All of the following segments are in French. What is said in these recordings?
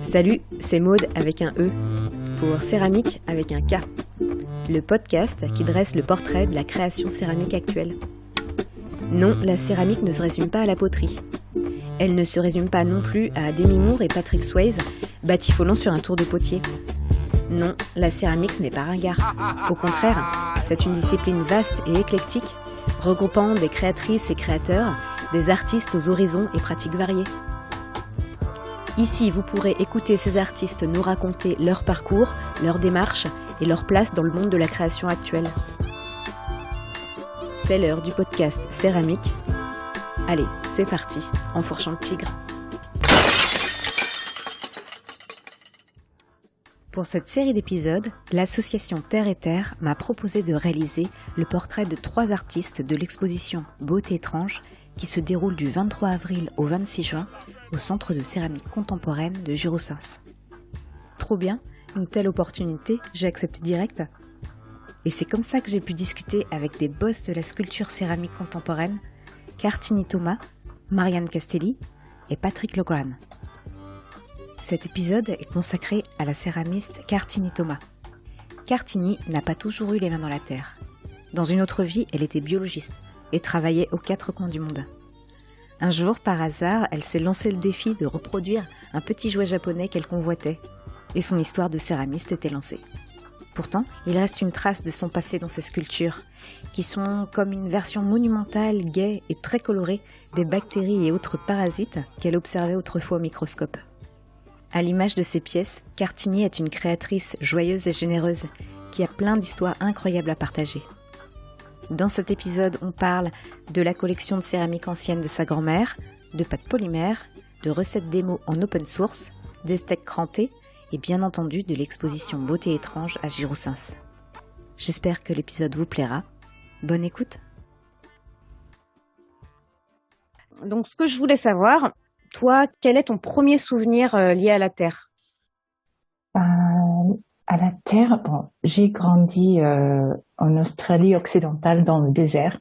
Salut, c'est Maude avec un E, pour Céramique avec un K, le podcast qui dresse le portrait de la création céramique actuelle. Non, la céramique ne se résume pas à la poterie. Elle ne se résume pas non plus à Demi Moore et Patrick Swayze, batifolant sur un tour de potier. Non, la céramique ce n'est pas ringard. Au contraire, c'est une discipline vaste et éclectique, regroupant des créatrices et créateurs, des artistes aux horizons et pratiques variées. Ici, vous pourrez écouter ces artistes nous raconter leur parcours, leur démarche et leur place dans le monde de la création actuelle. C'est l'heure du podcast Céramique. Allez, c'est parti, enfourchant le tigre. Pour cette série d'épisodes, l'association Terre et Terre m'a proposé de réaliser le portrait de 3 artistes de l'exposition Beauté étrange qui se déroule du 23 avril au 26 juin au Centre de céramique contemporaine de Giroussens. Trop bien, une telle opportunité, j'ai accepté direct. Et c'est comme ça que j'ai pu discuter avec des boss de la sculpture céramique contemporaine, Cartini Thomas, Marianne Castelli et Patrick Legrand. Cet épisode est consacré à la céramiste Cartini Thomas. Cartini n'a pas toujours eu les mains dans la terre. Dans une autre vie, elle était biologiste et travaillait aux 4 coins du monde. Un jour, par hasard, elle s'est lancé le défi de reproduire un petit jouet japonais qu'elle convoitait, et son histoire de céramiste était lancée. Pourtant, il reste une trace de son passé dans ses sculptures, qui sont comme une version monumentale, gaie et très colorée des bactéries et autres parasites qu'elle observait autrefois au microscope. À l'image de ses pièces, Cartini est une créatrice joyeuse et généreuse, qui a plein d'histoires incroyables à partager. Dans cet épisode, on parle de la collection de céramique ancienne de sa grand-mère, de pâtes polymères, de recettes démo en open source, des steaks crantés et bien entendu de l'exposition Beauté étrange à Giroussens. J'espère que l'épisode vous plaira. Bonne écoute. Donc ce que je voulais savoir, toi, quel est ton premier souvenir lié à la Terre ? À la Terre, j'ai grandi en Australie occidentale dans le désert,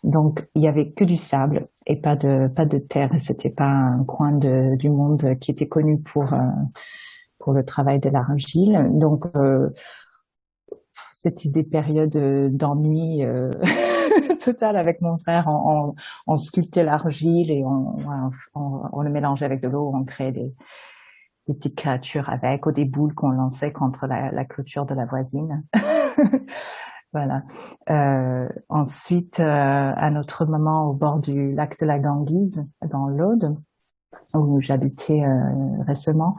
donc il y avait que du sable et pas de terre. C'était pas un coin du monde qui était connu pour le travail de l'argile. Donc c'était des périodes d'ennui total avec mon frère. On sculptait l'argile et on le mélangeait avec de l'eau, on créait des petites créatures avec, ou des boules qu'on lançait contre la clôture de la voisine. Voilà. Ensuite, à notre moment au bord du lac de la Ganguise, dans l'Aude, où j'habitais récemment,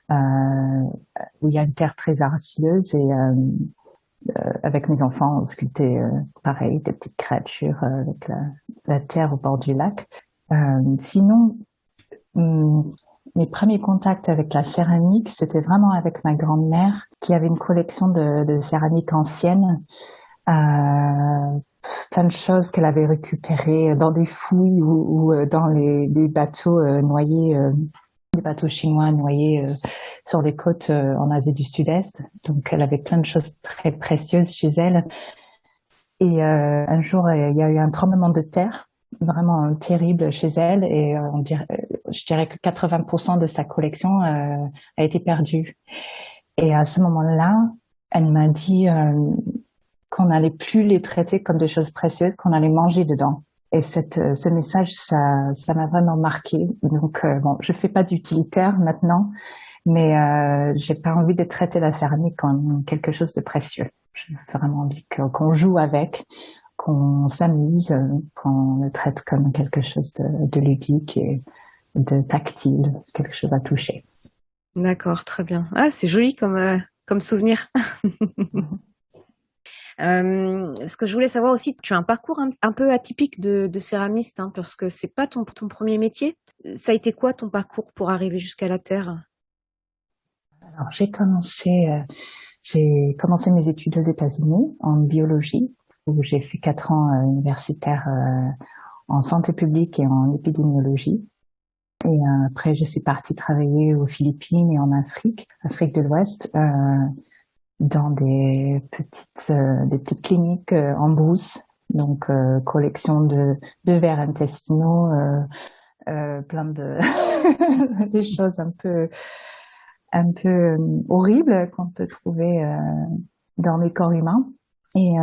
où il y a une terre très argileuse et avec mes enfants, on sculptait pareil, des petites créatures avec la terre au bord du lac. Sinon, mes premiers contacts avec la céramique, c'était vraiment avec ma grand-mère qui avait une collection de céramique ancienne, plein de choses qu'elle avait récupérées dans des fouilles ou dans des bateaux noyés, des bateaux chinois noyés sur les côtes en Asie du Sud-Est. Donc elle avait plein de choses très précieuses chez elle. Et un jour, il y a eu un tremblement de terre vraiment terrible chez elle et je dirais que 80% de sa collection a été perdue. Et à ce moment-là, elle m'a dit qu'on n'allait plus les traiter comme des choses précieuses, qu'on allait manger dedans. Et ce message, ça m'a vraiment marqué. Donc je fais pas d'utilitaire maintenant, mais j'ai pas envie de traiter la céramique comme quelque chose de précieux. J'ai vraiment envie qu'on joue avec, qu'on s'amuse, qu'on le traite comme quelque chose de ludique et de tactile, quelque chose à toucher. D'accord, très bien. Ah, c'est joli comme souvenir. Ce que je voulais savoir aussi, tu as un parcours un peu atypique de céramiste, parce que c'est pas ton premier métier. Ça a été quoi ton parcours pour arriver jusqu'à la Terre ? Alors, j'ai commencé mes études aux États-Unis en biologie, où j'ai fait 4 ans universitaires en santé publique et en épidémiologie. Et après, je suis partie travailler aux Philippines et en Afrique de l'Ouest, dans des petites cliniques en brousse, donc collection de vers intestinaux, plein de des choses un peu un peu horribles qu'on peut trouver dans les corps humains. Et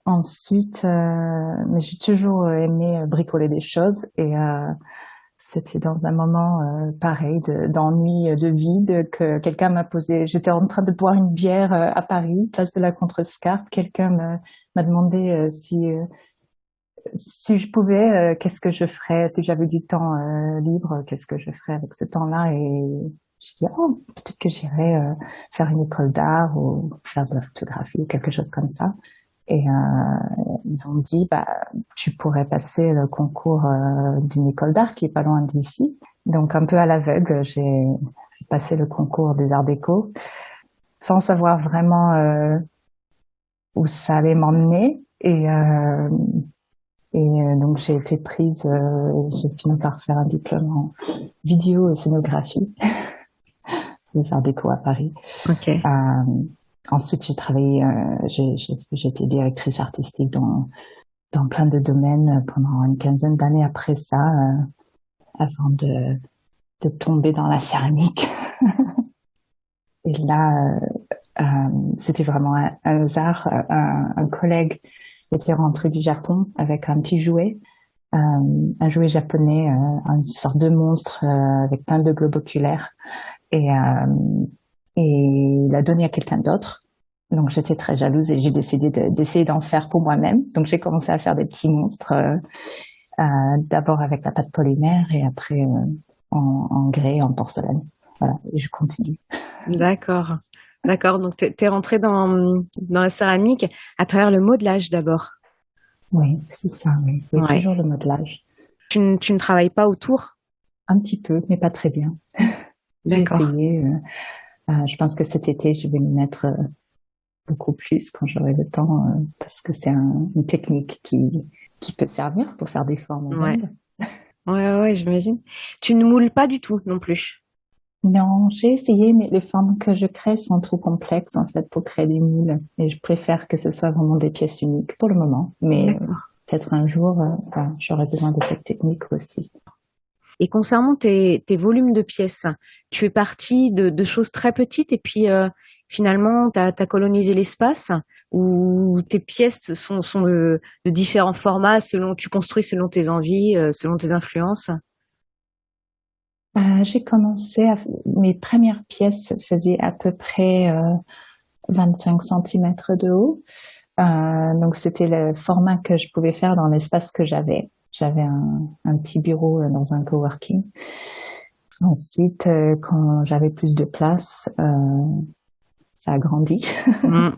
ensuite, mais j'ai toujours aimé bricoler des choses et c'était dans un moment pareil d'ennui, de vide que quelqu'un m'a posé. J'étais en train de boire une bière à Paris, place de la Contrescarpe. Quelqu'un m'a demandé si je pouvais, qu'est-ce que je ferais, si j'avais du temps libre, qu'est-ce que je ferais avec ce temps-là. Et j'ai dit, oh, peut-être que j'irais faire une école d'art ou faire de la photographie ou quelque chose comme ça. Et ils ont dit, bah, tu pourrais passer le concours d'une école d'art qui est pas loin d'ici. Donc un peu à l'aveugle, j'ai passé le concours des arts déco sans savoir vraiment où ça allait m'emmener. Et donc j'ai été prise, j'ai fini par faire un diplôme en vidéo et scénographie des arts déco à Paris. Ok. Ensuite, j'ai travaillé, j'ai été directrice artistique dans plein de domaines pendant une quinzaine d'années après ça, avant de tomber dans la céramique. Et là, c'était vraiment un hasard. Un collègue était rentré du Japon avec un petit jouet, un jouet japonais, une sorte de monstre avec plein de globes oculaires. Et il l'a donné à quelqu'un d'autre. Donc j'étais très jalouse et j'ai décidé d'essayer d'en faire pour moi-même. Donc j'ai commencé à faire des petits monstres, d'abord avec la pâte polymère et après en grès, en porcelaine. Voilà, et je continue. D'accord. D'accord. Donc, t'es rentrée dans la céramique à travers le modelage d'abord. Oui, c'est ça, oui. Oui, Ouais. toujours le modelage. Tu ne travailles pas autour? Un petit peu, mais pas très bien. J'ai D'accord. essayé. Je pense que cet été, je vais m'y mettre beaucoup plus quand j'aurai le temps, parce que c'est une technique qui peut servir pour faire des formes Ouais. rondes. Ouais, j'imagine. Tu ne moules pas du tout non plus. Non, j'ai essayé, mais les formes que je crée sont trop complexes en fait pour créer des moules. Et je préfère que ce soit vraiment des pièces uniques pour le moment. Mais D'accord. peut-être un jour, j'aurai besoin de cette technique aussi. Et concernant tes volumes de pièces, tu es partie de choses très petites et puis finalement, t'as colonisé l'espace ou tes pièces sont de différents formats tu construis selon tes envies, selon tes influences. J'ai commencé mes premières pièces faisaient à peu près 25 centimètres de haut. Donc c'était le format que je pouvais faire dans l'espace que j'avais. J'avais un petit bureau dans un coworking. Ensuite, quand j'avais plus de place, ça a grandi. Mm.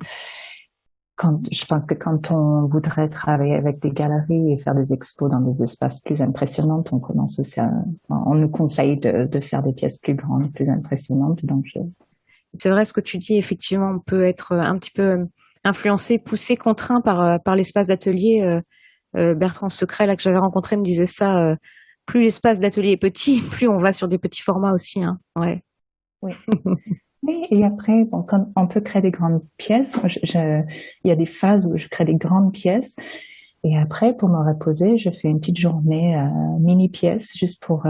Je pense que quand on voudrait travailler avec des galeries et faire des expos dans des espaces plus impressionnants, on commence aussi on nous conseille de faire des pièces plus grandes, plus impressionnantes. Donc, C'est vrai ce que tu dis, effectivement, on peut être un petit peu influencé, poussé, contraint par l'espace d'atelier. Bertrand Secret, là, que j'avais rencontré, me disait ça, plus l'espace d'atelier est petit, plus on va sur des petits formats aussi, hein. Ouais. oui. Et après, bon, quand on peut créer des grandes pièces, il y a des phases où je crée des grandes pièces. Et après, pour me reposer, je fais une petite journée mini pièce juste pour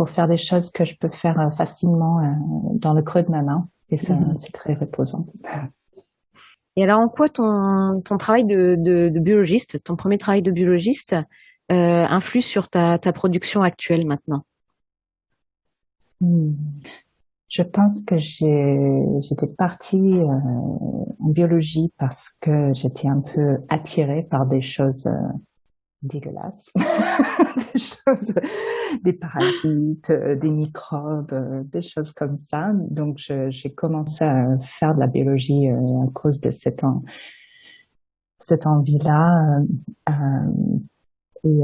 faire des choses que je peux faire facilement dans le creux de ma main. Et ça, c'est très reposant. Et alors, en quoi ton travail de biologiste, ton premier travail de biologiste, influe sur ta production actuelle maintenant? Je pense que j'étais partie en biologie parce que j'étais un peu attirée par des choses dégueulasses, des parasites, des microbes, des choses comme ça. Donc j'ai commencé à faire de la biologie à cause de cette envie-là. Et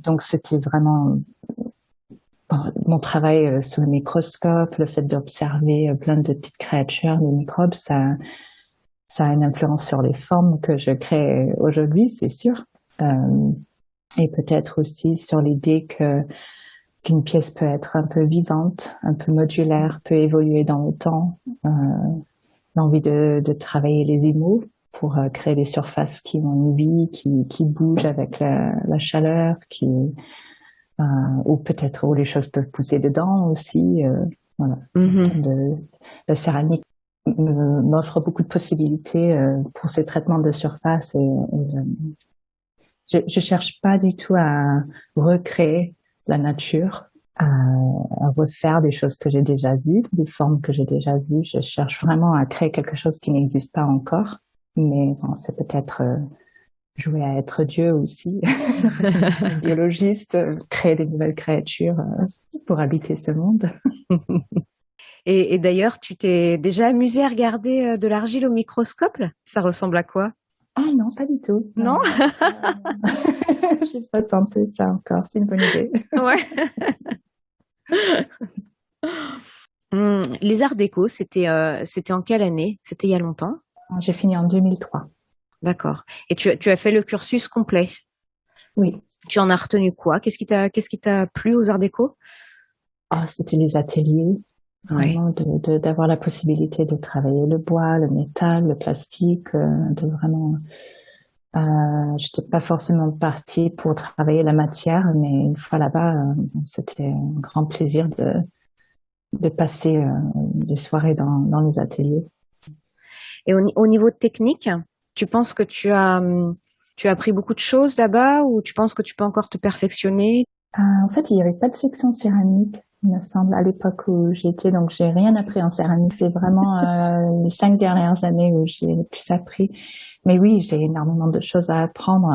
donc c'était vraiment mon travail sous le microscope, le fait d'observer plein de petites créatures, les microbes, ça a une influence sur les formes que je crée aujourd'hui, c'est sûr. Et peut-être aussi sur l'idée qu'une pièce peut être un peu vivante, un peu modulaire, peut évoluer dans le temps. L'envie de travailler les émaux pour créer des surfaces qui ont une vie, qui bougent avec la chaleur, ou peut-être où les choses peuvent pousser dedans aussi. Voilà. Mhm. La céramique m'offre beaucoup de possibilités pour ces traitements de surface je cherche pas du tout à recréer la nature, à refaire des choses que j'ai déjà vues, des formes que j'ai déjà vues. Je cherche vraiment à créer quelque chose qui n'existe pas encore. Mais bon, c'est peut-être jouer à être Dieu aussi. Si je suis biologiste, créer des nouvelles créatures pour habiter ce monde. Et d'ailleurs, tu t'es déjà amusé à regarder de l'argile au microscope? Ça ressemble à quoi? Ah non, pas du tout. Non, Non? non. J'ai pas tenté ça encore. C'est une bonne idée. Ouais. Les arts déco, c'était en quelle année? C'était il y a longtemps? J'ai fini en 2003. D'accord. Et tu as fait le cursus complet. Oui. Tu en as retenu quoi? Qu'est-ce qui t'a plu aux arts déco? Oh, c'était les ateliers. Ouais. Vraiment d'avoir la possibilité de travailler le bois, le métal, le plastique, de vraiment. J'étais pas forcément partie pour travailler la matière, mais une fois là-bas, c'était un grand plaisir de passer des soirées dans les ateliers. Et au niveau technique, tu penses que tu as appris beaucoup de choses là-bas ou tu penses que tu peux encore te perfectionner? En fait, il n'y avait pas de section céramique, il me semble, à l'époque où j'étais, donc j'ai rien appris en céramique. C'est vraiment les 5 dernières années où j'ai le plus appris. Mais oui, j'ai énormément de choses à apprendre.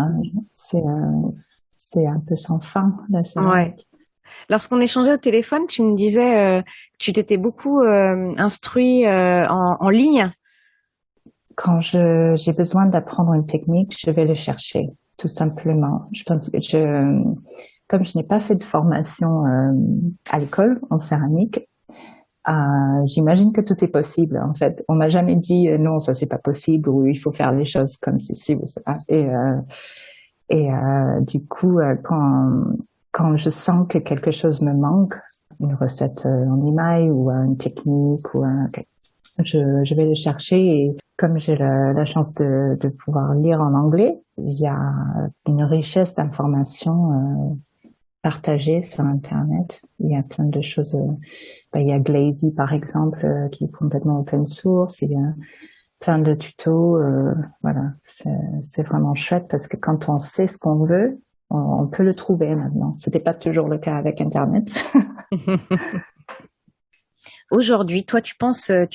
C'est un peu sans fin, la Ouais. céramique. Lorsqu'on échangeait au téléphone, tu me disais que tu t'étais beaucoup instruit en ligne. Quand j'ai besoin d'apprendre une technique, je vais le chercher, tout simplement. Je pense que comme je n'ai pas fait de formation à l'école en céramique, j'imagine que tout est possible. En fait, on m'a jamais dit non, ça c'est pas possible ou il faut faire les choses comme ceci ou cela. Du coup, quand je sens que quelque chose me manque, une recette en email ou une technique je vais le chercher et comme j'ai la chance de pouvoir lire en anglais, il y a une richesse d'informations partagées sur Internet. Il y a plein de choses. Il y a Glazy par exemple qui est complètement open source. Il y a plein de tutos. Voilà, c'est vraiment chouette parce que quand on sait ce qu'on veut, on peut le trouver maintenant. C'était pas toujours le cas avec Internet. Aujourd'hui, toi, tu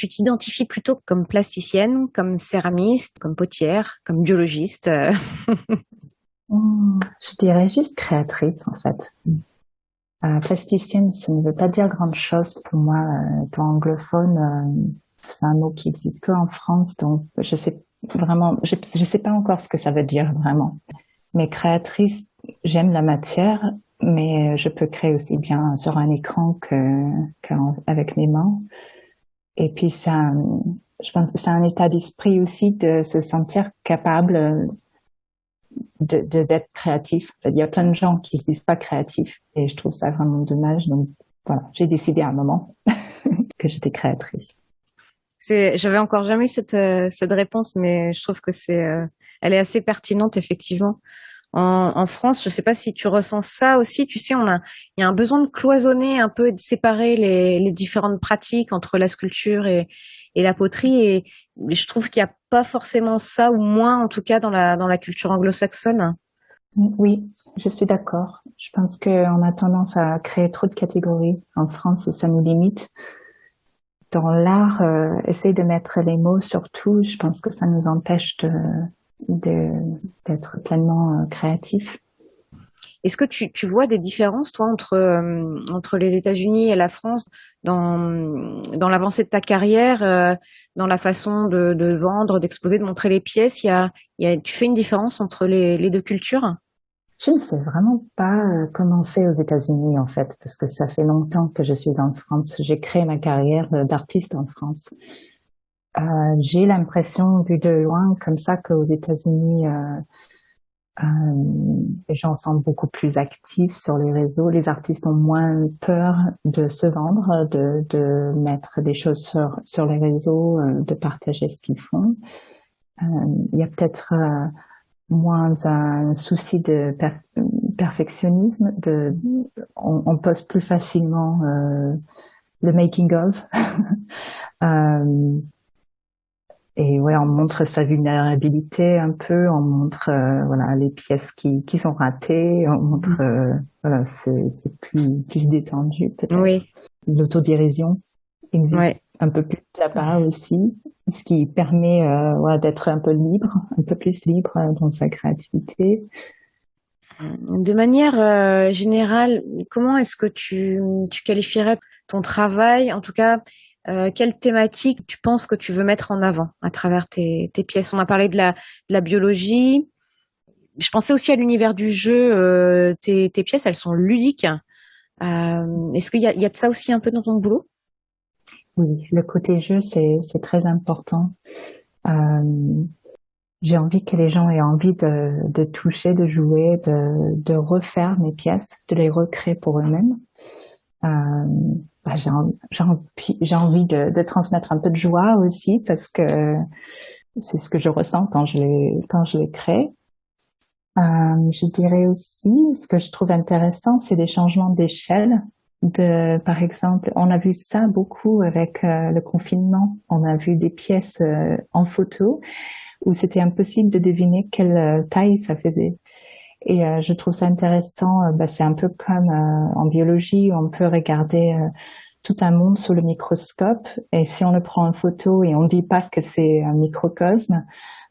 t'identifies plutôt comme plasticienne, comme céramiste, comme potière, comme biologiste. Je dirais juste créatrice en fait. Plasticienne, ça ne veut pas dire grand-chose pour moi. Étant anglophone, c'est un mot qui existe que en France, donc je sais vraiment, je sais pas encore ce que ça veut dire vraiment. Mais créatrice, j'aime la matière, mais je peux créer aussi bien sur un écran qu'avec mes mains. Et puis je pense que c'est un état d'esprit aussi de se sentir capable d'être créatif. Il y a plein de gens qui se disent pas créatifs et je trouve ça vraiment dommage. Donc voilà, j'ai décidé à un moment que j'étais créatrice. J'avais encore jamais eu cette réponse, mais je trouve que elle est assez pertinente, effectivement. En France, je sais pas si tu ressens ça aussi. Tu sais, il y a un besoin de cloisonner un peu, et de séparer les différentes pratiques entre la sculpture et la poterie. Et je trouve qu'il n'y a pas forcément ça, ou moins en tout cas dans la culture anglo-saxonne. Oui, je suis d'accord. Je pense qu'on a tendance à créer trop de catégories en France et ça nous limite. Dans l'art, essayer de mettre les mots sur tout, je pense que ça nous empêche d'être pleinement créatif. Est-ce que tu vois des différences, toi, entre les États-Unis et la France dans l'avancée de ta carrière, dans la façon de vendre, d'exposer, de montrer les pièces? Tu fais une différence entre les deux cultures? Je ne sais vraiment pas comment c'est aux États-Unis en fait, parce que ça fait longtemps que je suis en France. J'ai créé ma carrière d'artiste en France. J'ai l'impression, vu de loin, comme ça, qu'aux États-Unis, les gens sont beaucoup plus actifs sur les réseaux. Les artistes ont moins peur de se vendre, de mettre des choses sur les réseaux, de partager ce qu'ils font. Il y a peut-être moins un souci de perfectionnisme. On pose plus facilement le making of. Et ouais, on montre sa vulnérabilité un peu, on montre voilà les pièces qui sont ratées, on montre voilà c'est plus détendu peut-être. Oui. L'autodérision existe Ouais. un peu plus là-bas aussi, ce qui permet voilà, d'être un peu libre, un peu plus libre dans sa créativité. De manière générale, comment est-ce que tu qualifierais ton travail? En tout cas, quelle thématique tu penses que tu veux mettre en avant à travers tes pièces? On a parlé de la biologie. Je pensais aussi à l'univers du jeu. Tes pièces, elles sont ludiques. Est-ce qu'il y a de ça aussi un peu dans ton boulot? Oui, le côté jeu, c'est très important. J'ai envie que les gens aient envie de toucher, de jouer, de refaire mes pièces, de les recréer pour eux-mêmes. J'ai envie de transmettre un peu de joie aussi parce que c'est ce que je ressens quand je les crée. Je dirais aussi, ce que je trouve intéressant, c'est des changements d'échelle. Par exemple, on a vu ça beaucoup avec le confinement. On a vu des pièces en photo où c'était impossible de deviner quelle taille ça faisait. Et je trouve ça intéressant. C'est un peu comme en biologie, on peut regarder tout un monde sous le microscope. Et si on le prend en photo et on ne dit pas que c'est un microcosme,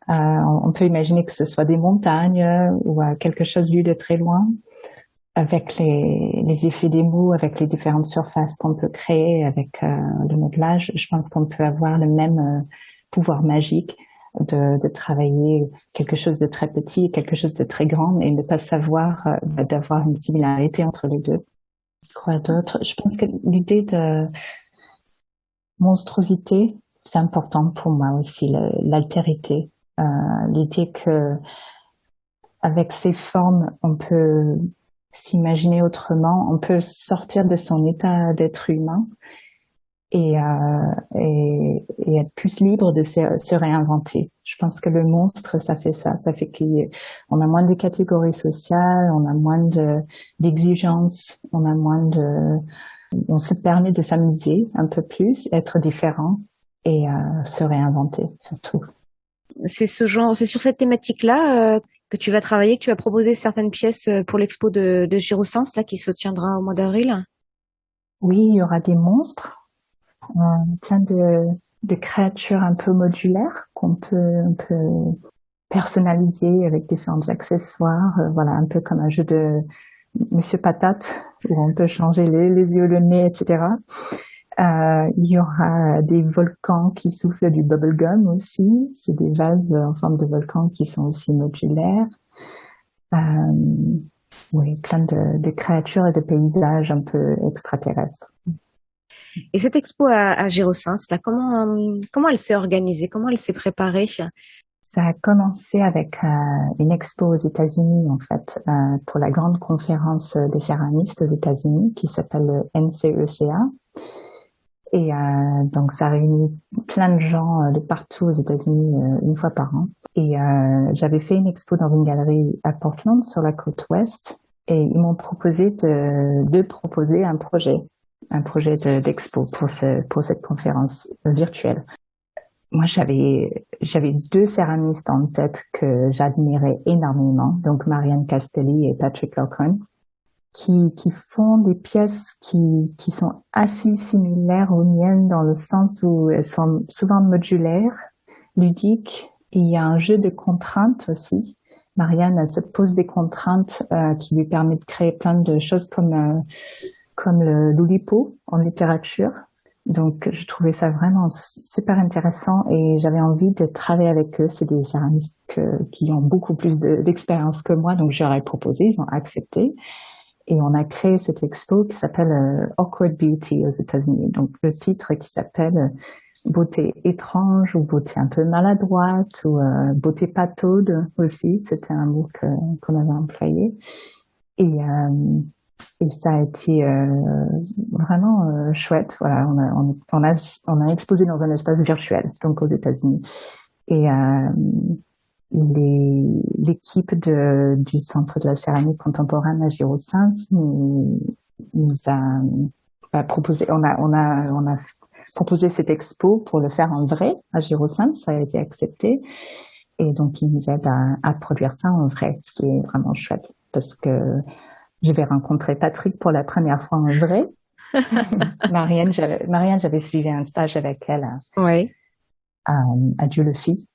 on peut imaginer que ce soit des montagnes ou quelque chose vu de très loin. Avec les effets des mots, avec les différentes surfaces qu'on peut créer, avec le modelage, je pense qu'on peut avoir le même pouvoir magique de travailler quelque chose de très petit et quelque chose de très grand et ne pas savoir d'avoir une similarité entre les deux. Quoi d'autre? Je pense que l'idée de monstruosité, c'est important pour moi aussi, l'altérité. L'idée que avec ces formes, on peut s'imaginer autrement, on peut sortir de son état d'être humain et être plus libre de se réinventer. Je pense que le monstre, ça fait ça. Ça fait qu'on a moins de catégories sociales, on a moins d'exigences, on se permet de s'amuser un peu plus, être différent et se réinventer surtout. C'est sur cette thématique-là que tu vas travailler, que tu vas proposer certaines pièces pour l'expo de Girosens, là, qui se tiendra au mois d'avril? Oui, il y aura des monstres, plein de créatures un peu modulaires qu'on peut personnaliser avec différents accessoires, voilà, un peu comme un jeu de Monsieur Patate où on peut changer les yeux, le nez, etc. Il y aura des volcans qui soufflent du bubblegum aussi. C'est des vases en forme de volcan qui sont aussi modulaires. Oui, plein de créatures et de paysages un peu extraterrestres. Et cette expo à Girosens, là, comment elle s'est organisée? Comment elle s'est préparée? Ça a commencé avec une expo aux États-Unis, en fait, pour la grande conférence des céramistes aux États-Unis qui s'appelle le NCECA. Et donc, ça réunit plein de gens de partout aux États-Unis une fois par an. Et j'avais fait une expo dans une galerie à Portland, sur la côte ouest, et ils m'ont proposé de proposer un projet d'expo pour cette conférence virtuelle. Moi, j'avais deux céramistes en tête que j'admirais énormément, donc Marianne Castelli et Patrick Loughran, qui font des pièces qui sont assez similaires aux miennes dans le sens où elles sont souvent modulaires, ludiques, et il y a un jeu de contraintes aussi. Marianne, elle se pose des contraintes qui lui permettent de créer plein de choses comme le l'oulipo en littérature. Donc, je trouvais ça vraiment super intéressant et j'avais envie de travailler avec eux. C'est des céramistes qui ont beaucoup plus d'expérience que moi, donc je leur ai proposé, ils ont accepté. Et on a créé cette expo qui s'appelle Awkward Beauty aux États-Unis. Donc, le titre qui s'appelle Beauté étrange ou beauté un peu maladroite ou beauté pataude aussi. C'était un mot qu'on avait employé. Et ça a été vraiment chouette. Voilà, on a exposé dans un espace virtuel, donc aux États-Unis. Et l'équipe du Centre de la céramique contemporaine à Girosens nous a proposé, on a proposé cette expo pour le faire en vrai à Girosins, ça a été accepté. Et donc, ils nous aident à produire ça en vrai, ce qui est vraiment chouette parce que je vais rencontrer Patrick pour la première fois en vrai. Marianne, j'avais suivi un stage avec elle à Dieu le fit.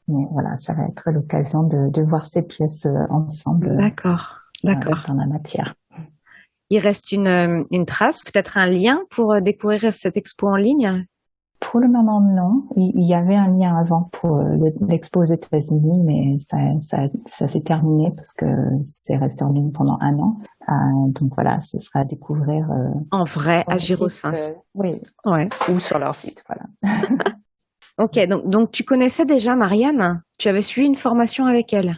Mais voilà, ça va être l'occasion de voir ces pièces ensemble. D'accord. Dans la matière. Il reste une trace, peut-être un lien pour découvrir cette expo en ligne? Pour le moment, non. Il y avait un lien avant pour l'expo aux États-Unis, mais ça s'est terminé parce que c'est resté en ligne pendant 1 an. Donc voilà, ce sera à découvrir en vrai à Girosins. Oui. Ouais. Ou sur leur site, voilà. Ok, donc tu connaissais déjà Marianne? Tu avais suivi une formation avec elle?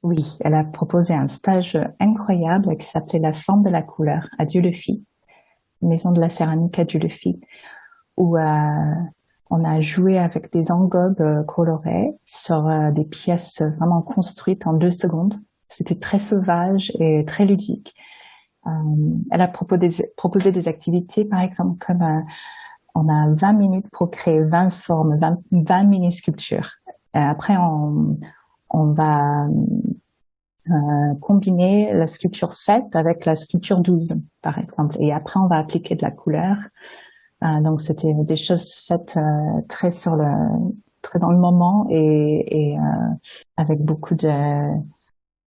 Oui, elle a proposé un stage incroyable qui s'appelait La forme de la couleur à Dieu le fit, Maison de la céramique à Dieu le fit, où on a joué avec des engobes colorées sur des pièces vraiment construites en 2 secondes. C'était très sauvage et très ludique. Elle a proposé des activités, par exemple, comme on a 20 minutes pour créer 20 formes, 20 mini-sculptures. Après, on va combiner la sculpture 7 avec la sculpture 12, par exemple. Et après, on va appliquer de la couleur. Donc, c'était des choses faites très dans le moment et avec beaucoup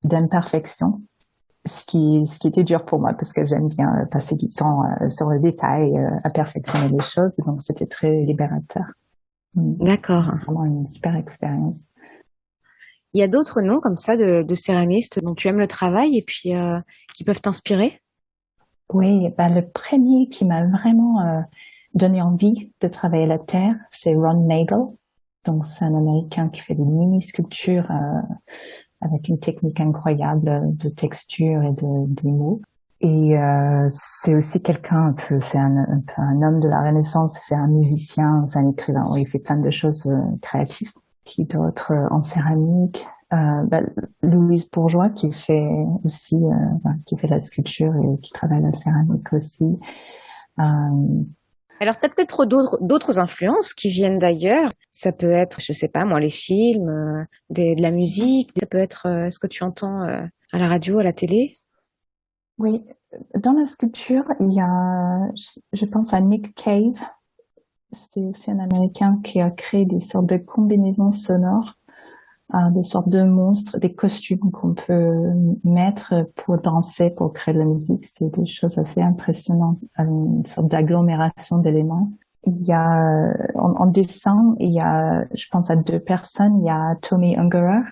d'imperfection. Ce qui était dur pour moi parce que j'aime bien passer du temps sur le détail, à perfectionner les choses. Donc, c'était très libérateur. D'accord. Vraiment une super expérience. Il y a d'autres noms comme ça de céramistes dont tu aimes le travail et puis qui peuvent t'inspirer? Oui, le premier qui m'a vraiment donné envie de travailler la terre, c'est Ron Nagel. Donc, c'est un Américain qui fait des mini-sculptures avec une technique incroyable de texture et des mots. Et c'est aussi quelqu'un c'est un peu un homme de la Renaissance, c'est un musicien, c'est un écrivain. Il fait plein de choses créatives. Qui d'autre en céramique? Louise Bourgeois qui fait aussi qui fait la sculpture et qui travaille la céramique aussi. Alors, tu as peut-être d'autres influences qui viennent d'ailleurs. Ça peut être, je sais pas moi, les films, de la musique. Ça peut être ce que tu entends à la radio, à la télé. Oui, dans la sculpture, il y a, je pense à Nick Cave. C'est aussi un Américain qui a créé des sortes de combinaisons sonores, des sortes de monstres, des costumes qu'on peut mettre pour danser, pour créer de la musique. C'est des choses assez impressionnantes, une sorte d'agglomération d'éléments. Il y a, en dessin, il y a, je pense à 2 personnes. Il y a Tommy Ungerer,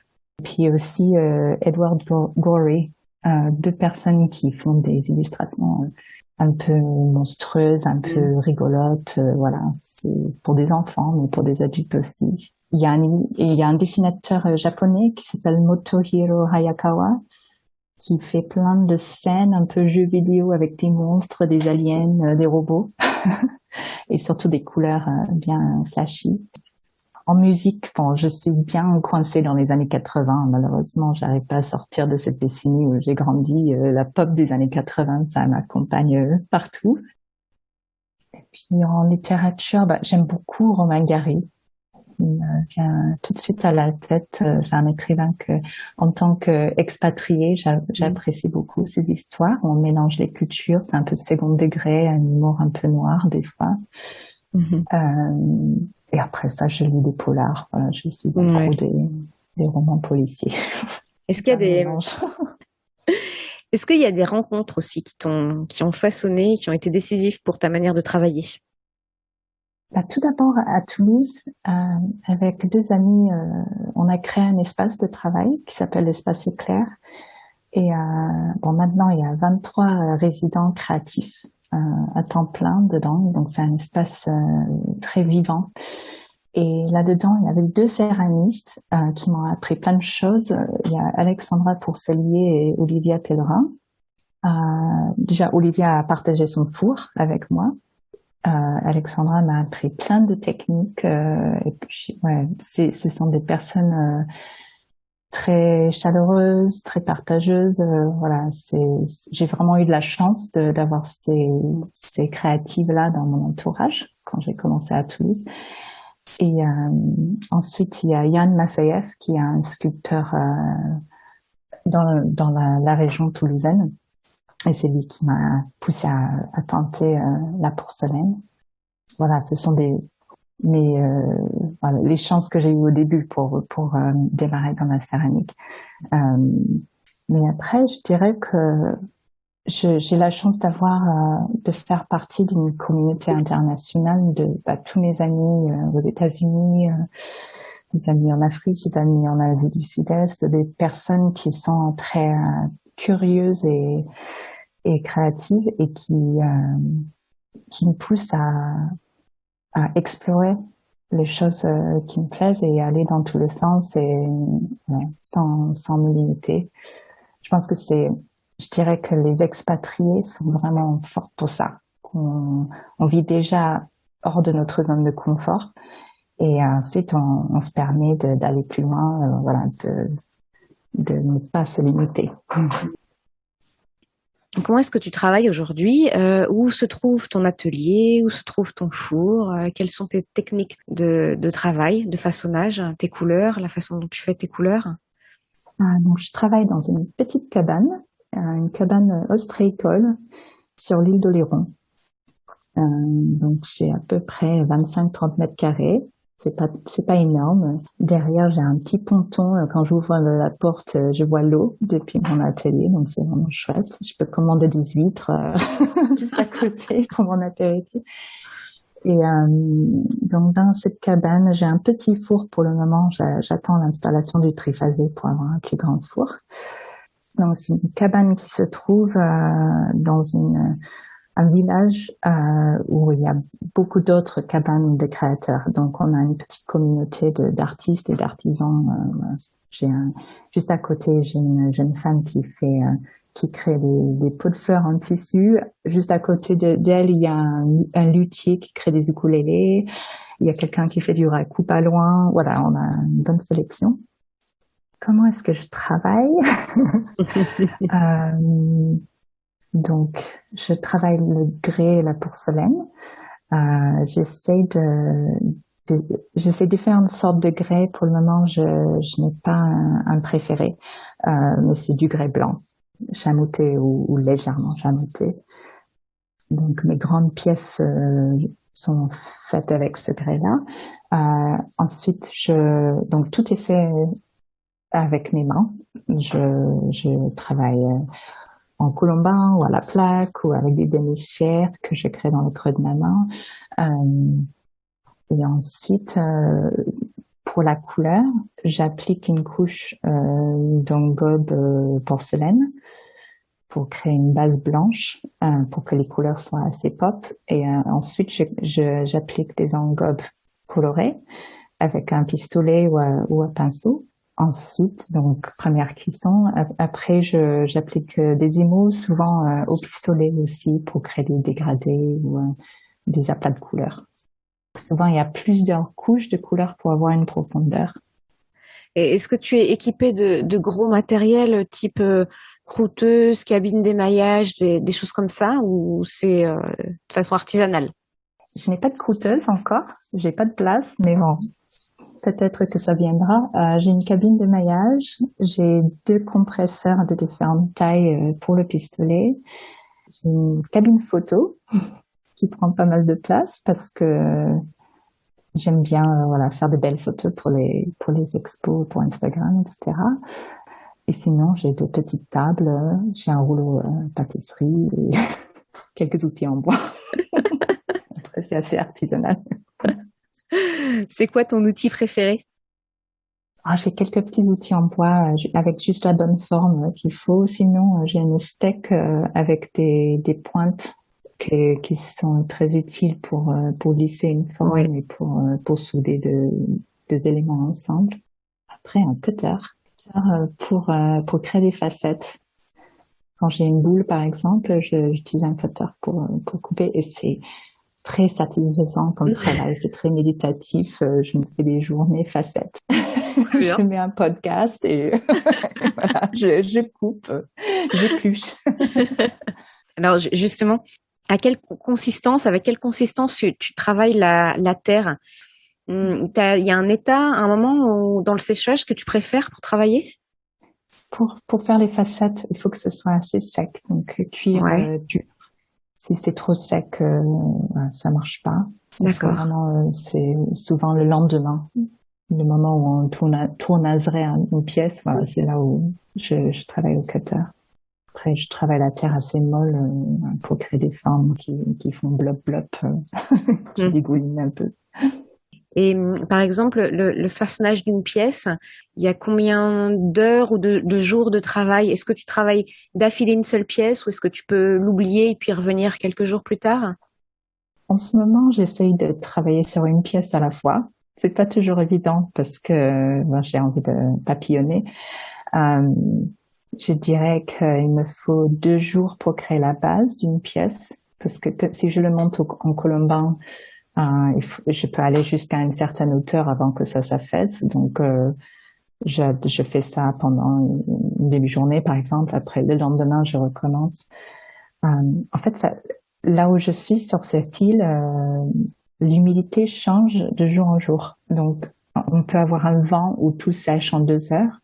puis aussi Edward Gorey, 2 personnes qui font des illustrations un peu monstrueuses, un peu rigolotes. Voilà, c'est pour des enfants, mais pour des adultes aussi. Il y a un dessinateur japonais qui s'appelle Motohiro Hayakawa, qui fait plein de scènes un peu jeux vidéo avec des monstres, des aliens, des robots, et surtout des couleurs bien flashy. En musique, bon, je suis bien coincée dans les années 80. Malheureusement, j'arrive pas à sortir de cette décennie où j'ai grandi. La pop des années 80, ça m'accompagne partout. Et puis en littérature, j'aime beaucoup Romain Gary. Il me vient tout de suite à la tête. C'est un écrivain que, en tant qu'expatrié, j'apprécie beaucoup ses histoires. On mélange les cultures, c'est un peu second degré, un humour un peu noir des fois. Et après ça, je lis des polars. Voilà, je suis un pro des romans policiers. Est-ce qu'il y a Est-ce qu'il y a des rencontres aussi qui ont façonné, qui ont été décisives pour ta manière de travailler? Tout d'abord, à Toulouse, avec 2 amis, on a créé un espace de travail qui s'appelle l'Espace Éclair. Et maintenant, il y a 23 résidents créatifs à temps plein dedans. Donc, c'est un espace très vivant. Et là-dedans, il y avait 2 céramistes qui m'ont appris plein de choses. Il y a Alexandra Pourcelier et Olivia Pellerin. Déjà, Olivia a partagé son four avec moi. Alexandra m'a appris plein de techniques. Et puis, ce sont des personnes très chaleureuse, très partageuse. Voilà, j'ai vraiment eu de la chance d'avoir ces créatives-là dans mon entourage quand j'ai commencé à Toulouse. Et ensuite, il y a Yann Massayev, qui est un sculpteur dans la région toulousaine. Et c'est lui qui m'a poussé à tenter la porcelaine. Voilà, ce sont voilà, les chances que j'ai eues au début pour démarrer dans la céramique. Mais après, je dirais que j'ai la chance de faire partie d'une communauté internationale de tous mes amis aux États-Unis, des amis en Afrique, des amis en Asie du Sud-Est, des personnes qui sont très curieuses et créatives et qui me poussent à explorer les choses qui me plaisent et aller dans tous les sens et sans me limiter. Je pense que je dirais que les expatriés sont vraiment forts pour ça. On vit déjà hors de notre zone de confort et ensuite on se permet d'aller plus loin, voilà, de ne pas se limiter. Comment est-ce que tu travailles aujourd'hui? Où se trouve ton atelier? Où se trouve ton four? Quelles sont tes techniques de travail, de façonnage, tes couleurs, la façon dont tu fais tes couleurs? Donc, je travaille dans une petite cabane, une cabane ostréicole sur l'île d'Oléron. Donc, j'ai à peu près 25-30 mètres carrés. C'est pas énorme. Derrière, j'ai un petit ponton. Quand j'ouvre la porte, je vois l'eau depuis mon atelier. Donc, c'est vraiment chouette. Je peux commander des huîtres juste à côté pour mon apéritif. Et donc, dans cette cabane, j'ai un petit four pour le moment. J'attends l'installation du triphasé pour avoir un plus grand four. Donc, c'est une cabane qui se trouve dans un village où il y a beaucoup d'autres cabanes de créateurs. Donc, on a une petite communauté d'artistes et d'artisans. Juste à côté, j'ai une jeune femme qui crée des pots de fleurs en tissu. Juste à côté d'elle, il y a un luthier qui crée des ukulélés. Il y a quelqu'un qui fait du raku pas loin. Voilà, on a une bonne sélection. Comment est-ce que je travaille? Donc, je travaille le grès et la porcelaine. J'essaie différentes sortes de grès. Pour le moment, je n'ai pas un préféré, mais c'est du grès blanc, chamoté ou légèrement chamoté. Donc, mes grandes pièces sont faites avec ce grès-là. Ensuite, donc tout est fait avec mes mains. Je travaille en colombin ou à la plaque ou avec des demi-sphères que je crée dans le creux de ma main. Et ensuite, pour la couleur, j'applique une couche d'engobe porcelaine pour créer une base blanche pour que les couleurs soient assez pop. Et ensuite, j'applique des engobes colorées avec un pistolet ou un pinceau. Ensuite, donc première cuisson. Après, j'applique des émaux, souvent au pistolet aussi, pour créer des dégradés ou des aplats de couleurs. Souvent, il y a plusieurs couches de couleurs pour avoir une profondeur. Et est-ce que tu es équipé de gros matériel type croûteuse, cabine d'émaillage, des choses comme ça, ou c'est de façon artisanale? Je n'ai pas de croûteuse encore, j'ai pas de place, mais bon, peut-être que ça viendra. J'ai une cabine d'émaillage, j'ai 2 compresseurs de différentes tailles pour le pistolet. J'ai une cabine photo qui prend pas mal de place parce que j'aime bien faire de belles photos pour les expos, pour Instagram, etc. Et sinon, j'ai 2 petites tables, j'ai un rouleau pâtisserie et quelques outils en bois. Après, c'est assez artisanal. C'est quoi ton outil préféré? J'ai quelques petits outils en bois avec juste la bonne forme qu'il faut. Sinon, j'ai une steak avec des pointes qui sont très utiles pour lisser une forme et pour souder deux éléments ensemble. Après, un cutter pour créer des facettes. Quand j'ai une boule, par exemple, j'utilise un cutter pour couper et c'est très satisfaisant comme travail. C'est très méditatif. Je me fais des journées facettes. Très bien. Je mets un podcast et voilà, je coupe, j'épluche. Alors justement, avec quelle consistance tu travailles la terre? Il y a un état, un moment dans le séchage que tu préfères pour travailler? Pour faire les facettes, il faut que ce soit assez sec, donc cuire Ouais, dur. Si c'est trop sec, ça marche pas. Il faut d'accord. vraiment, c'est souvent le lendemain, le moment où on tournaserait une pièce. Voilà, c'est là où je travaille au cutter. Après, je travaille la terre assez molle pour créer des formes qui font blop blop, qui Mm. dégoulinent un peu. Et par exemple, le façonnage d'une pièce, il y a combien d'heures ou de jours de travail? Est-ce que tu travailles d'affilée une seule pièce ou est-ce que tu peux l'oublier et puis revenir quelques jours plus tard? En ce moment, j'essaye de travailler sur une pièce à la fois. C'est pas toujours évident parce que j'ai envie de papillonner. Euh, je dirais qu'il me faut 2 jours pour créer la base d'une pièce parce que si je le monte en colombin, je peux aller jusqu'à une certaine hauteur avant que ça s'affaisse. Donc, je fais ça pendant une demi-journée, par exemple. Après, le lendemain, je recommence. Euh, en fait, là où je suis sur cette île, l'humidité change de jour en jour. Donc, on peut avoir un vent où tout sèche en 2 heures,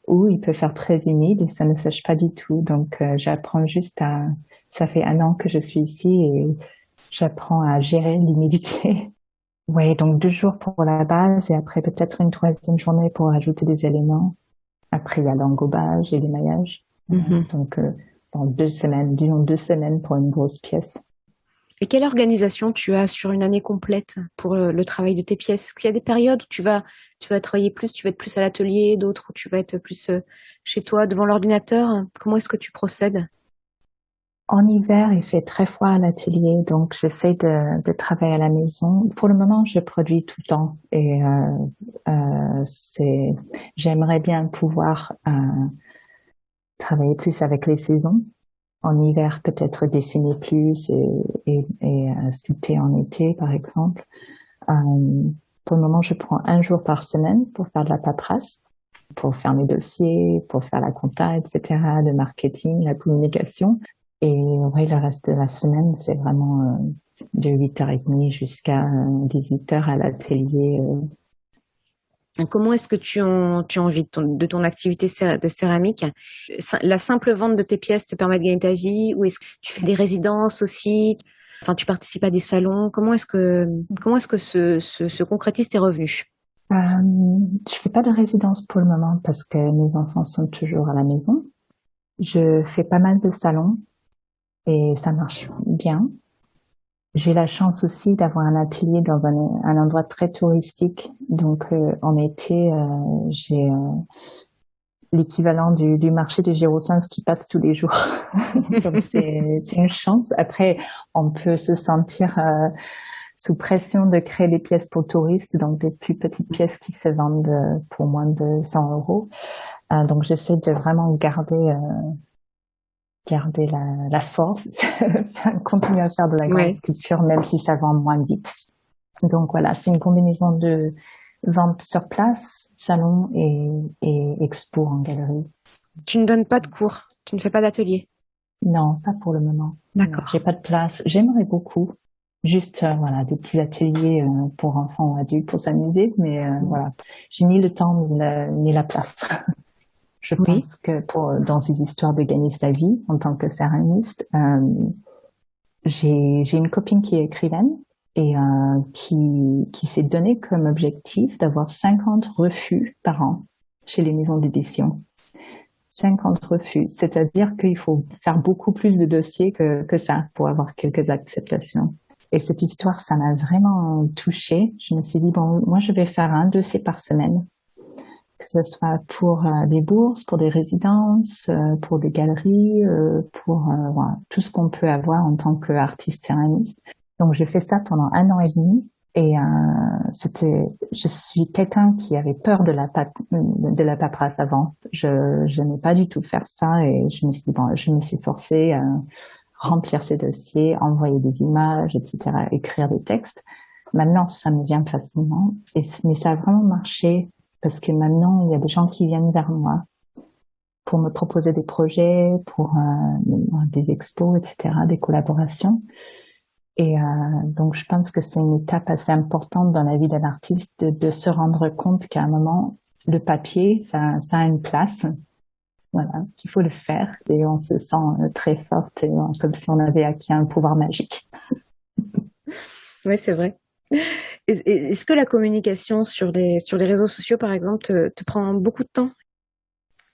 ou il peut faire très humide et ça ne sèche pas du tout. Donc, j'apprends juste ça fait 1 an que je suis ici et j'apprends à gérer l'humidité. Oui, donc 2 jours pour la base et après peut-être une troisième journée pour ajouter des éléments. Après, il y a l'engobage et l'émaillage. Mhm. Donc, dans 2 semaines, disons 2 semaines pour une grosse pièce. Et quelle organisation tu as sur une année complète pour le travail de tes pièces? Est-ce qu'il y a des périodes où tu vas travailler plus, tu vas être plus à l'atelier, d'autres où tu vas être plus chez toi devant l'ordinateur? Comment est-ce que tu procèdes? En hiver, il fait très froid à l'atelier, donc j'essaie de travailler à la maison. Pour le moment, je produis tout le temps et j'aimerais bien pouvoir travailler plus avec les saisons. En hiver, peut-être dessiner plus et sculpter en été, par exemple. Euh, pour le moment, je prends 1 jour par semaine pour faire de la paperasse, pour faire mes dossiers, pour faire la compta, etc., le marketing, la communication. Et oui, le reste de la semaine, c'est vraiment de 8h30 jusqu'à 18h à l'atelier. Comment est-ce que tu en vis de ton activité de céramique? La simple vente de tes pièces te permet de gagner ta vie ou est-ce que tu fais des résidences aussi? Enfin, tu participes à des salons. Comment est-ce que se concrétisent tes revenus? Je fais pas de résidence pour le moment parce que mes enfants sont toujours à la maison. Je fais pas mal de salons et ça marche bien. J'ai la chance aussi d'avoir un atelier dans un endroit très touristique. Donc, en été, j'ai l'équivalent du marché de Gérosens qui passe tous les jours. Donc, c'est une chance. Après, on peut se sentir sous pression de créer des pièces pour touristes, donc des plus petites pièces qui se vendent pour moins de 100 euros. Donc, j'essaie de vraiment garder la force, continuer à faire de la grande Ouais. sculpture, même si ça vend moins vite. Donc voilà, c'est une combinaison de vente sur place, salon et expo en galerie. Tu ne donnes pas de cours, tu ne fais pas d'atelier. Non, pas pour le moment. Non, D'accord. j'ai pas de place. J'aimerais beaucoup. Juste, voilà, des petits ateliers pour enfants ou adultes pour s'amuser, mais voilà, j'ai ni le temps ni la place. Je Oui. pense que dans ces histoires de gagner sa vie en tant que céramiste, j'ai une copine qui est écrivaine et qui s'est donné comme objectif d'avoir 50 refus par an chez les maisons d'édition. 50 refus, c'est-à-dire qu'il faut faire beaucoup plus de dossiers que ça pour avoir quelques acceptations. Et cette histoire, ça m'a vraiment touchée. Je me suis dit, bon, moi, je vais faire un dossier par semaine, que ce soit pour des bourses, pour des résidences, pour des galeries, pour voilà, tout ce qu'on peut avoir en tant qu'artiste céramiste. Donc, j'ai fait ça pendant 1 an et demi. Et je suis quelqu'un qui avait peur de la paperasse avant. Je n'ai pas du tout faire ça et je me suis dit, bon, je me suis forcée à remplir ces dossiers, envoyer des images, etc., écrire des textes. Maintenant, ça me vient facilement. Mais ça a vraiment marché parce que maintenant, il y a des gens qui viennent vers moi pour me proposer des projets, pour des expos, etc., des collaborations. Et donc, je pense que c'est une étape assez importante dans la vie d'un artiste de se rendre compte qu'à un moment, le papier, ça a une place. Voilà, qu'il faut le faire et on se sent très forte et comme si on avait acquis un pouvoir magique. Oui, c'est vrai. Est-ce que la communication sur les réseaux sociaux, par exemple, te prend beaucoup de temps?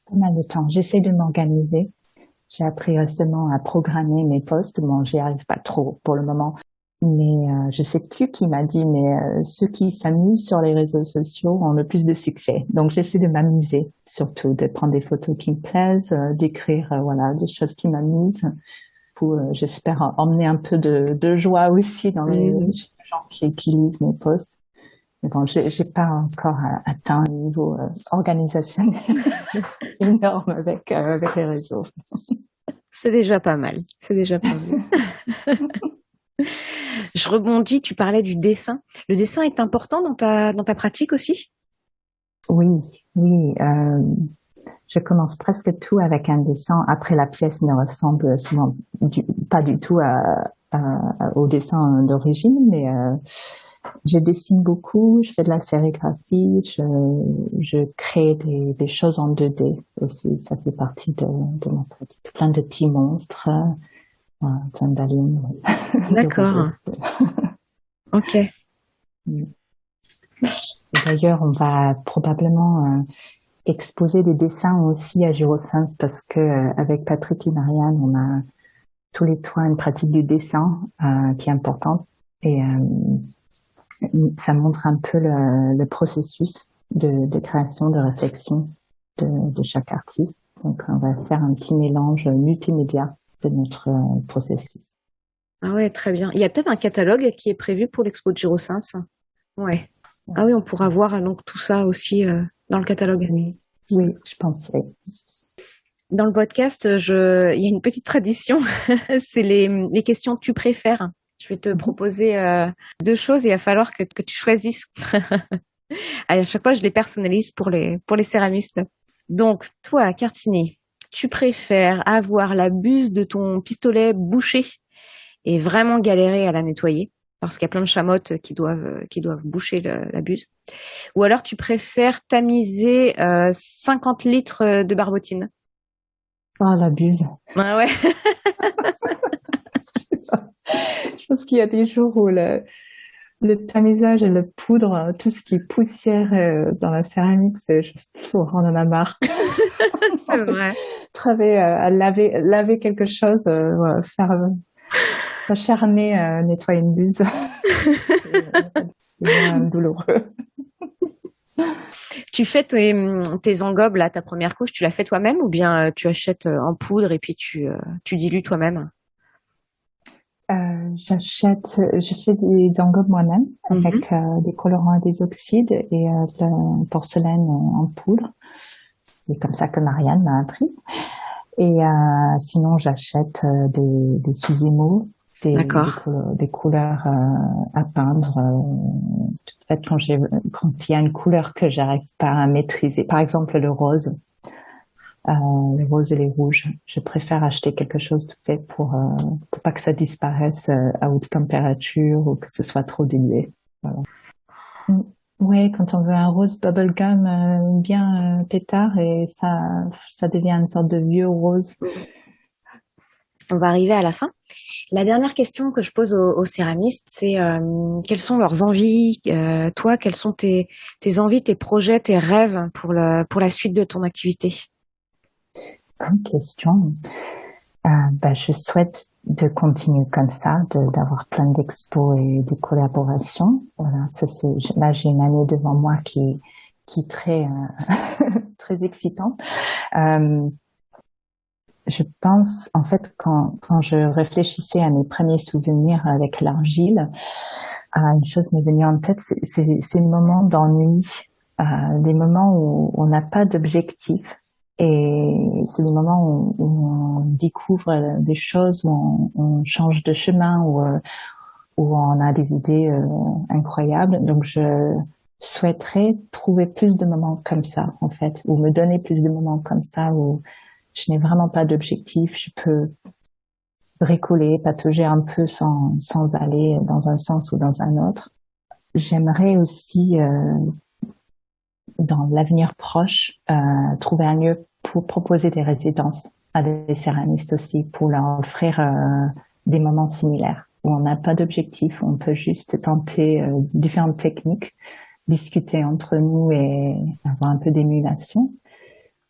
Pas mal de temps. J'essaie de m'organiser. J'ai appris récemment à programmer mes posts. Bon, j'y arrive pas trop pour le moment. Mais je sais plus qui m'a dit, mais ceux qui s'amusent sur les réseaux sociaux ont le plus de succès. Donc j'essaie de m'amuser, surtout de prendre des photos qui me plaisent, d'écrire voilà des choses qui m'amusent. Pour j'espère emmener un peu de joie aussi dans les gens qui lisent mes posts. Mais bon, j'ai pas encore atteint un niveau organisationnel énorme avec les réseaux. C'est déjà pas mal. C'est déjà pas mal. Je rebondis, tu parlais du dessin. Le dessin est important dans ta pratique aussi? Oui. Je commence presque tout avec un dessin. Après, la pièce ne ressemble souvent pas du tout au dessin d'origine, mais je dessine beaucoup, je fais de la sérigraphie, je crée des choses en 2D aussi. Ça fait partie de ma pratique. Plein de petits monstres, plein d'aliens. D'accord. Ok. D'ailleurs, on va probablement exposer des dessins aussi à Girosens parce que avec Patrick et Marianne, on a tous les trois une pratique du dessin qui est importante et ça montre un peu le processus de création, de réflexion de chaque artiste. Donc, on va faire un petit mélange multimédia de notre processus. Ah ouais, très bien. Il y a peut-être un catalogue qui est prévu pour l'expo de Girosens. Ouais. Ah oui, on pourra voir donc tout ça aussi dans le catalogue. Oui, je pense, oui. Dans le podcast, il y a une petite tradition, c'est les questions que tu préfères. Je vais te proposer 2 choses et il va falloir que tu choisisses. À chaque fois, je les personnalise pour les céramistes. Donc, toi, Cartini, tu préfères avoir la buse de ton pistolet bouchée et vraiment galérer à la nettoyer parce qu'il y a plein de chamottes qui doivent boucher la buse, ou alors tu préfères tamiser 50 litres de barbotine? Oh, la buse. Ah ouais. Je pense qu'il y a des jours où le tamisage et le poudre, tout ce qui est poussière dans la céramique, c'est juste, on en a marre. C'est vrai. Travailler à laver quelque chose, faire s'acharner à nettoyer une buse. C'est moins douloureux. Tu fais tes engobes, là, ta première couche, tu la fais toi-même ou bien tu achètes en poudre et puis tu dilues toi-même? Je fais des engobes moi-même avec des colorants et des oxydes et de la porcelaine en poudre. C'est comme ça que Marianne m'a appris. Et sinon, j'achète des sous-émaux, des couleurs à peindre. En fait, quand il y a une couleur que j'arrive pas à maîtriser, par exemple le rose et les rouges, je préfère acheter quelque chose de fait pour pas que ça disparaisse à haute température ou que ce soit trop dilué. Voilà. Oui, quand on veut un rose bubblegum bien pétard et ça devient une sorte de vieux rose. On va arriver à la fin. La dernière question que je pose aux céramistes, c'est quelles sont leurs envies? Toi, quelles sont tes envies, tes projets, tes rêves pour la suite de ton activité? Bonne question. Je souhaite de continuer comme ça, d'avoir plein d'expos et de collaborations. Voilà, là j'ai une année devant moi qui est très très excitante. Je pense, en fait, quand je réfléchissais à mes premiers souvenirs avec l'argile, une chose m'est venue en tête, c'est le moment d'ennui, des moments où on n'a pas d'objectif. Et c'est des moments où on découvre des choses, où on change de chemin, où on a des idées incroyables. Donc, souhaiterais trouver plus de moments comme ça, en fait, ou me donner plus de moments comme ça où je n'ai vraiment pas d'objectif, je peux bricoler, patauger un peu sans aller dans un sens ou dans un autre. J'aimerais aussi, dans l'avenir proche, trouver un lieu pour proposer des résidences à des céramistes aussi, pour leur offrir des moments similaires, où on n'a pas d'objectif, on peut juste tenter différentes techniques, discuter entre nous et avoir un peu d'émulation,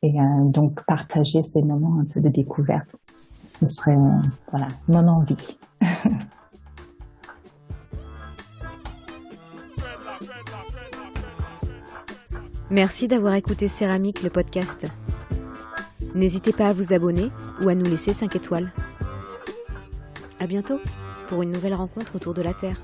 et donc partager ces moments un peu de découverte. Ce serait, voilà, mon envie. Merci d'avoir écouté Céramique, le podcast. N'hésitez pas à vous abonner ou à nous laisser 5 étoiles. À bientôt pour une nouvelle rencontre autour de la Terre.